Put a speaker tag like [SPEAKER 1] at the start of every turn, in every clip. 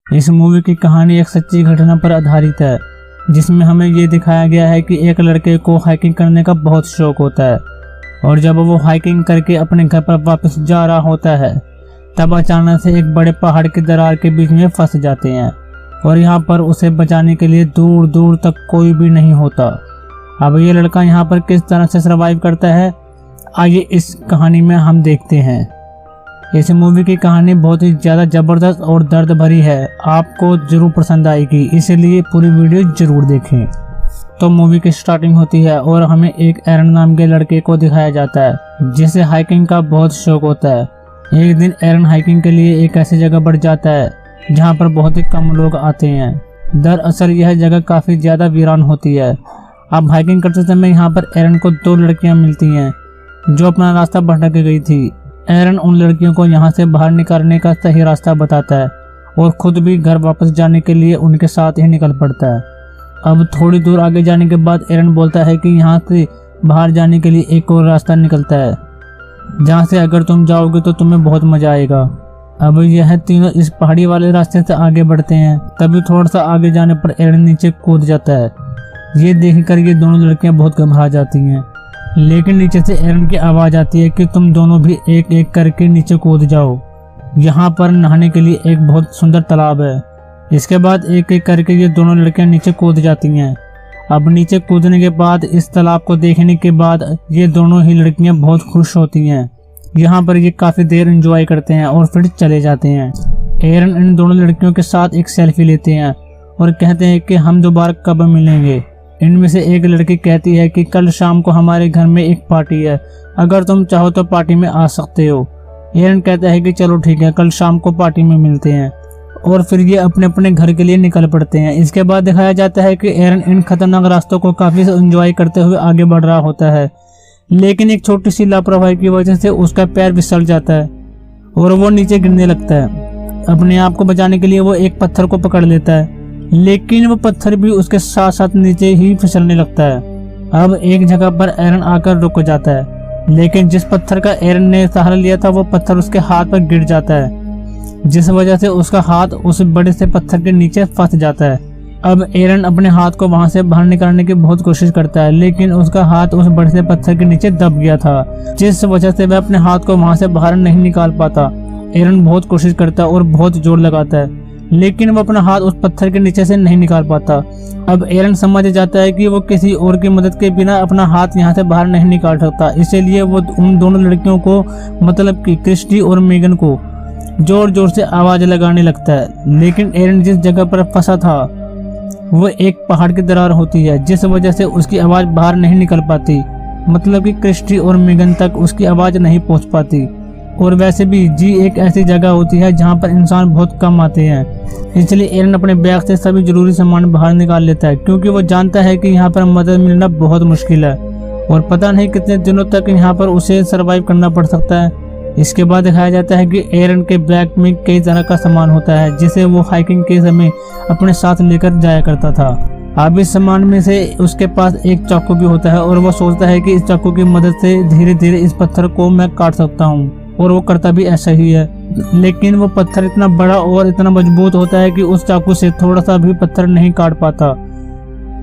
[SPEAKER 1] इस मूवी की कहानी एक सच्ची घटना पर आधारित है, जिसमें हमें ये दिखाया गया है कि एक लड़के को हाइकिंग करने का बहुत शौक होता है और जब वो हाइकिंग करके अपने घर पर वापस जा रहा होता है तब अचानक से एक बड़े पहाड़ की दरार के बीच में फंस जाते हैं और यहाँ पर उसे बचाने के लिए दूर दूर तक कोई भी नहीं होता। अब ये लड़का यहाँ पर किस तरह से सरवाइव करता है, आइए इस कहानी में हम देखते हैं। इस मूवी की कहानी बहुत ही ज़्यादा ज़बरदस्त और दर्द भरी है, आपको जरूर पसंद आएगी, इसलिए पूरी वीडियो जरूर देखें। तो मूवी की स्टार्टिंग होती है और हमें एक एरन नाम के लड़के को दिखाया जाता है जिसे हाइकिंग का बहुत शौक होता है। एक दिन एरन हाइकिंग के लिए एक ऐसी जगह पर जाता है जहाँ पर बहुत ही कम लोग आते हैं। दरअसल यह जगह काफ़ी ज़्यादा वीरान होती है। अब हाइकिंग करते समय यहाँ पर एरन को दो लड़कियाँ मिलती हैं जो अपना रास्ता भटक गई थी। एरन उन लड़कियों को यहाँ से बाहर निकालने का सही रास्ता बताता है और खुद भी घर वापस जाने के लिए उनके साथ ही निकल पड़ता है। अब थोड़ी दूर आगे जाने के बाद एरन बोलता है कि यहाँ से बाहर जाने के लिए एक और रास्ता निकलता है जहाँ से अगर तुम जाओगे तो तुम्हें बहुत मजा आएगा। अब यह तीनों इस पहाड़ी वाले रास्ते से आगे बढ़ते हैं। तभी थोड़ा सा आगे जाने पर एरन नीचे कूद जाता है। ये देखकर ये दोनों लड़कियां बहुत घबरा जाती हैं, लेकिन नीचे से एरन की आवाज़ आती है कि तुम दोनों भी एक एक करके नीचे कूद जाओ। यहाँ पर नहाने के लिए एक बहुत सुंदर तालाब है। इसके बाद एक एक करके ये दोनों लड़कियां नीचे कूद जाती हैं। अब नीचे कूदने के बाद इस तालाब को देखने के बाद ये दोनों ही लड़कियां बहुत खुश होती हैं। यहाँ पर ये काफ़ी देर एंजॉय करते हैं और फिर चले जाते हैं। एरन इन दोनों लड़कियों के साथ एक सेल्फी लेते हैं और कहते हैं कि हम दोबारा कब मिलेंगे। इनमें से एक लड़की कहती है कि कल शाम को हमारे घर में एक पार्टी है, अगर तुम चाहो तो पार्टी में आ सकते हो। एरन कहता है कि चलो ठीक है, कल शाम को पार्टी में मिलते हैं और फिर ये अपने अपने घर के लिए निकल पड़ते हैं। इसके बाद दिखाया जाता है कि एरन इन खतरनाक रास्तों को काफ़ी एंजॉय करते हुए आगे बढ़ रहा होता है, लेकिन एक छोटी सी लापरवाही की वजह से उसका पैर फिसल जाता है और वो नीचे गिरने लगता है। अपने आप को बचाने के लिए वो एक पत्थर को पकड़ लेता है, लेकिन वो पत्थर भी उसके साथ साथ नीचे ही फिसलने लगता है। अब एक जगह पर एरन आकर रुक जाता है, लेकिन जिस पत्थर का एरन ने सहारा लिया था वो पत्थर उसके हाथ पर गिर जाता है, जिस वजह से उसका हाथ उस बड़े से पत्थर के नीचे फंस जाता है। अब एरन अपने हाथ को वहां से बाहर निकालने की बहुत कोशिश करता है, लेकिन उसका हाथ उस बड़े से पत्थर के नीचे दब गया था, जिस वजह से वह अपने हाथ को वहां से बाहर नहीं निकाल पाता। एरन बहुत कोशिश करता है और बहुत जोर लगाता है, लेकिन वो अपना हाथ उस पत्थर के नीचे से नहीं निकाल पाता। अब एरन समझ जाता है कि वो किसी और की मदद के बिना अपना हाथ यहाँ से बाहर नहीं निकाल सकता, इसीलिए वो उन दोनों लड़कियों को, मतलब कि क्रिस्टी और मेगन को, जोर जोर से आवाज लगाने लगता है। लेकिन एरन जिस जगह पर फंसा था वो एक पहाड़ की दरार होती है, जिस वजह से उसकी आवाज बाहर नहीं निकल पाती, मतलब कि क्रिस्टी और मेगन तक उसकी आवाज नहीं पहुंच पाती। और वैसे भी जी एक ऐसी जगह होती है जहां पर इंसान बहुत कम आते हैं, इसलिए एरन अपने बैग से सभी जरूरी सामान बाहर निकाल लेता है, क्योंकि वो जानता है कि यहाँ पर मदद मिलना बहुत मुश्किल है और पता नहीं कितने दिनों तक यहाँ पर उसे सरवाइव करना पड़ सकता है। इसके बाद दिखाया जाता है कि एरन के बैग में कई तरह का सामान होता है जिसे वो हाइकिंग के समय अपने साथ लेकर जाया करता था। अब इस सामान में से उसके पास एक चाकू भी होता है और वो सोचता है कि इस चाकू की मदद से धीरे धीरे इस पत्थर को मैं काट सकता हूँ, और वो करता भी ऐसा ही है। लेकिन वो पत्थर इतना बड़ा और इतना मजबूत होता है कि उस चाकू से थोड़ा सा भी पत्थर नहीं काट पाता।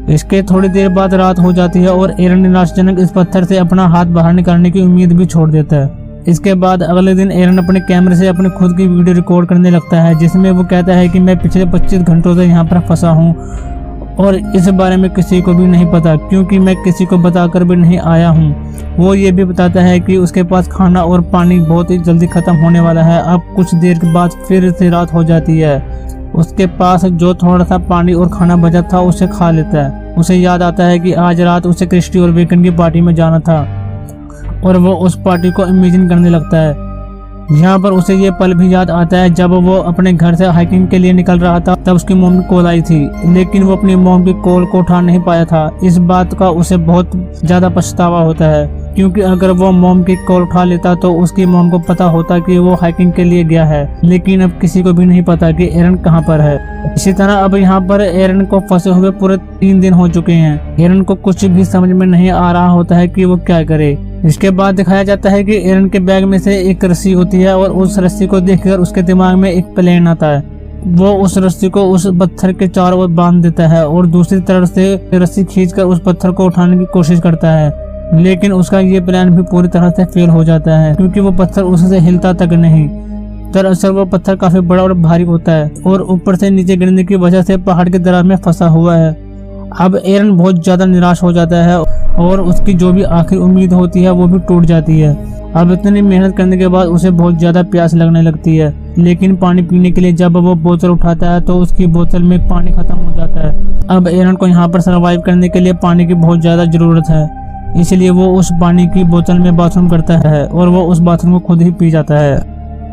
[SPEAKER 1] इसके थोड़ी देर बाद रात हो जाती है और एरन निराशाजनक इस पत्थर से अपना हाथ बाहर निकालने की उम्मीद भी छोड़ देता है। इसके बाद अगले दिन एरन अपने कैमरे से अपनी खुद की वीडियो रिकॉर्ड करने लगता है, जिसमें वो कहता है कि मैं पिछले 25 घंटों से यहाँ पर फंसा हूँ और इस बारे में किसी को भी नहीं पता, क्योंकि मैं किसी को बताकर भी नहीं आया हूँ। वो ये भी बताता है कि उसके पास खाना और पानी बहुत ही जल्दी ख़त्म होने वाला है। अब कुछ देर के बाद फिर से रात हो जाती है। उसके पास जो थोड़ा सा पानी और खाना बचा था उसे खा लेता है। उसे याद आता है कि आज रात उसे क्रिस्टी और मेगन की पार्टी में जाना था और वो उस पार्टी को इमेजिन करने लगता है। यहाँ पर उसे ये पल भी याद आता है जब वो अपने घर से हाइकिंग के लिए निकल रहा था, तब उसकी मॉम की कॉल आई थी, लेकिन वो अपनी मॉम की कॉल को उठा नहीं पाया था। इस बात का उसे बहुत ज़्यादा पछतावा होता है, क्योंकि अगर वो मॉम की कॉल उठा लेता तो उसकी मॉम को पता होता कि वो हाइकिंग के लिए गया है, लेकिन अब किसी को भी नहीं पता कि एरन कहाँ पर है। इसी तरह अब यहाँ पर एरन को फंसे हुए पूरे 3 दिन हो चुके हैं। एरन को कुछ भी समझ में नहीं आ रहा होता है कि वो क्या करे। इसके बाद दिखाया जाता है कि एरन के बैग में से एक रस्सी होती है और उस रस्सी को देखकर उसके दिमाग में एक प्लान आता है। वो उस रस्सी को उस पत्थर के चारों ओर बांध देता है और दूसरी तरफ से रस्सी खींचकर उस पत्थर को उठाने की कोशिश करता है, लेकिन उसका ये प्लान भी पूरी तरह से फेल हो जाता है क्योंकि वो पत्थर उससे हिलता तक नहीं। दरअसल वो पत्थर काफी बड़ा और भारी होता है और ऊपर से नीचे गिरने की वजह से पहाड़ की दरार में फंसा हुआ है। अब एरन बहुत ज्यादा निराश हो जाता है और उसकी जो भी आखिरी उम्मीद होती है वो भी टूट जाती है। अब इतनी मेहनत करने के बाद उसे बहुत ज्यादा प्यास लगने लगती है, लेकिन पानी पीने के लिए जब वो बोतल उठाता है तो उसकी बोतल में पानी खत्म हो जाता है। अब एरन को यहाँ पर सरवाइव करने के लिए पानी की बहुत ज्यादा जरूरत है, इसलिए वो उस पानी की बोतल में बाथरूम करता है और वो उस बाथरूम को खुद ही पी जाता है।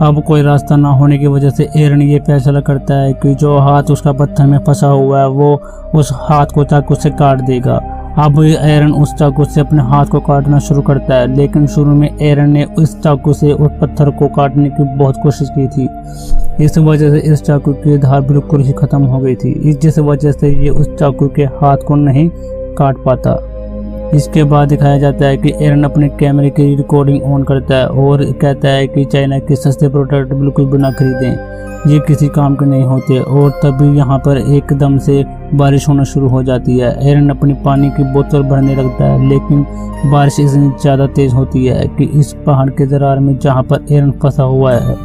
[SPEAKER 1] अब कोई रास्ता ना होने की वजह से एरन ये फैसला करता है कि जो हाथ उसका पत्थर में फंसा हुआ है वो उस हाथ को चाकू से काट देगा। अब एरन उस चाकू से अपने हाथ को काटना शुरू करता है, लेकिन शुरू में एरन ने उस चाकू से उस पत्थर को काटने की बहुत कोशिश की थी। इस वजह से इस चाकू की धार बिल्कुल ही खत्म हो गई थी, जिस वजह से ये उस चाकू के हाथ को नहीं काट पाता। इसके बाद दिखाया जाता है कि एरन अपने कैमरे की रिकॉर्डिंग ऑन करता है और कहता है कि चाइना के सस्ते प्रोडक्ट बिल्कुल भी ना खरीदें, ये किसी काम के नहीं होते। और तभी यहाँ पर एकदम से बारिश होना शुरू हो जाती है। एरन अपनी पानी की बोतल भरने लगता है, लेकिन बारिश इतनी ज़्यादा तेज़ होती है कि इस पहाड़ के दरार में जहाँ पर एरन फंसा हुआ है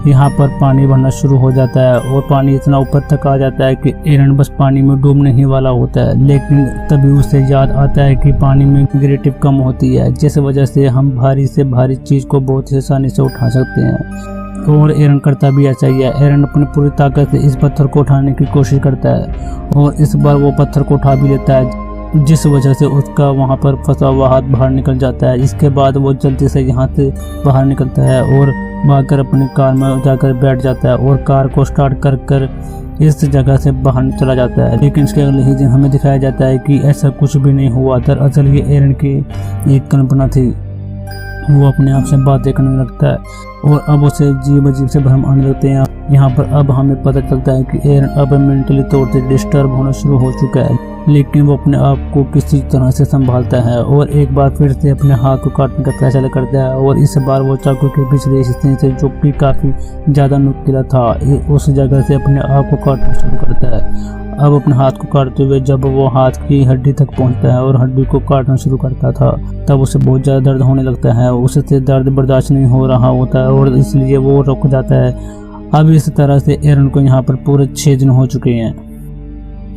[SPEAKER 1] यहाँ पर पानी भरना शुरू हो जाता है और पानी इतना ऊपर तक आ जाता है कि एरन बस पानी में डूबने ही वाला होता है। लेकिन तभी उसे याद आता है कि पानी में ग्रेविटी कम होती है, जिस वजह से हम भारी से भारी चीज़ को बहुत ही आसानी से उठा सकते हैं। और एरन करता भी ऐसा ही है। एरन अपनी पूरी ताकत से इस पत्थर को उठाने की कोशिश करता है और इस बार वो पत्थर को उठा भी लेता है, जिस वजह से उसका वहाँ पर फंसा हुआ हाथ बाहर निकल जाता है। इसके बाद वो जल्दी से यहाँ से बाहर निकलता है और भागकर अपनी कार में जाकर बैठ जाता है और कार को स्टार्ट कर इस जगह से बाहर चला जाता है। लेकिन इसके अगले ही दिन हमें दिखाया जाता है कि ऐसा कुछ भी नहीं हुआ। दरअसल ये एरन की एक कल्पना थी। वो अपने आप से बातें करने लगता है और अब उसे अजीब से भ्रम आने लगते हैं। यहाँ पर अब हमें पता चलता है कि एरन अब मेंटली तौर से डिस्टर्ब होना शुरू हो चुका है, लेकिन वो अपने आप को किसी तरह से संभालता है और एक बार फिर से अपने हाथ को काटने का फैसला करता है। और इस बार वो चाकू के पिछले हिस्से से, जो कि काफ़ी ज़्यादा नुकीला था, उस जगह से अपने आप को काटना शुरू करता है। अब अपने हाथ को काटते हुए जब वो हाथ की हड्डी तक पहुंचता है और हड्डी को काटना शुरू करता था, तब उसे बहुत ज़्यादा दर्द होने लगता है। उससे दर्द बर्दाश्त नहीं हो रहा होता है और इसलिए वो रुक जाता है। अब इस तरह से एरन को यहाँ पर पूरे 6 दिन हो चुके हैं।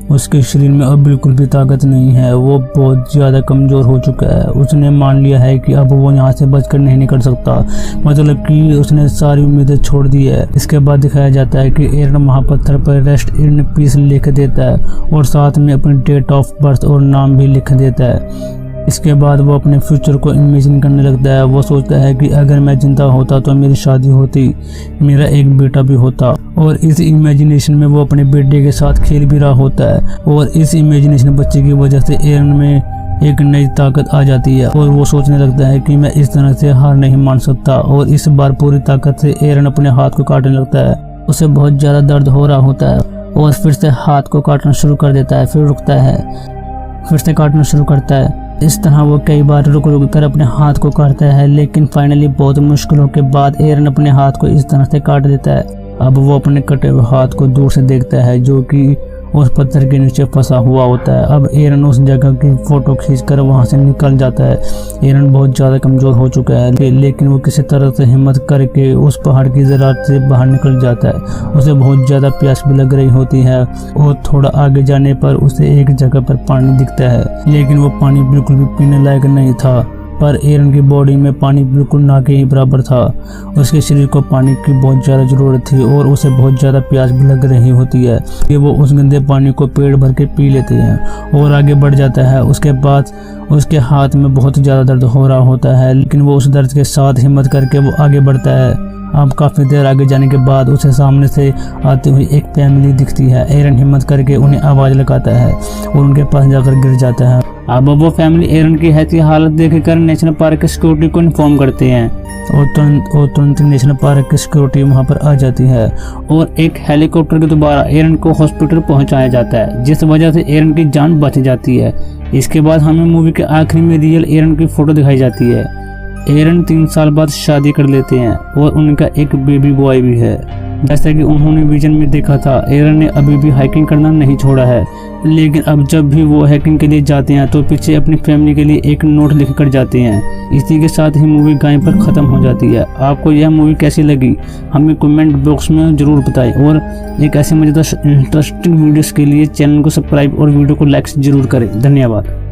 [SPEAKER 1] उसके शरीर में अब बिल्कुल भी ताकत नहीं है, वो बहुत ज़्यादा कमज़ोर हो चुका है। उसने मान लिया है कि अब वो यहाँ से बचकर नहीं निकल सकता, मतलब कि उसने सारी उम्मीदें छोड़ दी है। इसके बाद दिखाया जाता है कि एरन महापत्थर पर रेस्ट इन पीस लिख देता है और साथ में अपनी डेट ऑफ बर्थ और नाम भी लिख देता है। इसके बाद वो अपने फ्यूचर को इमेजिन करने लगता है। वो सोचता है कि अगर मैं जिंदा होता तो मेरी शादी होती, मेरा एक बेटा भी होता, और इस इमेजिनेशन में वो अपने बेटे के साथ खेल भी रहा होता है। और इस इमेजिनेशन बच्चे की वजह से एरन में एक नई ताकत आ जाती है और वो सोचने लगता है कि मैं इस तरह से हार नहीं मान सकता। और इस बार पूरी ताकत से एरन अपने हाथ को काटने लगता है। उसे बहुत ज़्यादा दर्द हो रहा होता है और फिर से हाथ को काटना शुरू कर देता है, फिर रुकता है, फिर से काटना शुरू करता है। इस तरह वो कई बार रुक कर अपने हाथ को काटता है, लेकिन फाइनली बहुत मुश्किलों के बाद एरन अपने हाथ को इस तरह से काट देता है। अब वो अपने कटे हुए हाथ को दूर से देखता है, जो कि उस पत्थर के नीचे फंसा हुआ होता है। अब एरन उस जगह की फोटो खींचकर वहां से निकल जाता है। एरन बहुत ज़्यादा कमज़ोर हो चुका है, लेकिन वो किसी तरह से हिम्मत करके उस पहाड़ की ज़रात से बाहर निकल जाता है। उसे बहुत ज़्यादा प्यास भी लग रही होती है और थोड़ा आगे जाने पर उसे एक जगह पर पानी दिखता है, लेकिन वो पानी बिल्कुल भी पीने लायक नहीं था। पर एरन की बॉडी में पानी बिल्कुल ना के ही बराबर था। उसके शरीर को पानी की बहुत ज़्यादा ज़रूरत थी और उसे बहुत ज़्यादा प्यास भी लग रही होती है कि वो उस गंदे पानी को पेट भर के पी लेते हैं और आगे बढ़ जाता है। उसके बाद उसके हाथ में बहुत ज़्यादा दर्द हो रहा होता है, लेकिन वो उस दर्द के साथ हिम्मत करके वो आगे बढ़ता है। अब काफ़ी देर आगे जाने के बाद उसे सामने से आती हुई एक फैमिली दिखती है। एरन हिम्मत करके उन्हें आवाज़ लगाता है और उनके पास जाकर गिर जाता है। अब वो फैमिली एरन की ऐसी हालत देखकर नेशनल पार्क की सिक्योरिटी को इन्फॉर्म करते हैं और तुरंत नेशनल पार्क की सिक्योरिटी वहां पर आ जाती है और एक हेलीकॉप्टर के द्वारा एरन को हॉस्पिटल पहुंचाया जाता है, जिस वजह से एरन की जान बच जाती है। इसके बाद हमें मूवी के आखिरी में रियल एरन की फोटो दिखाई जाती है। एरन 3 साल बाद शादी कर लेते हैं और उनका एक बेबी बॉय भी है। जैसा कि उन्होंने विजन में देखा था। एरन ने अभी भी हाइकिंग करना नहीं छोड़ा है, लेकिन अब जब भी वो हाइकिंग के लिए जाते हैं तो पीछे अपनी फैमिली के लिए एक नोट लिख कर जाते हैं। इसी के साथ ही मूवी कहीं पर ख़त्म हो जाती है। आपको यह मूवी कैसी लगी हमें कमेंट बॉक्स में ज़रूर बताएं, और एक ऐसे मज़ेदार इंटरेस्टिंग वीडियोस के लिए चैनल को सब्सक्राइब और वीडियो को लाइक जरूर करें। धन्यवाद।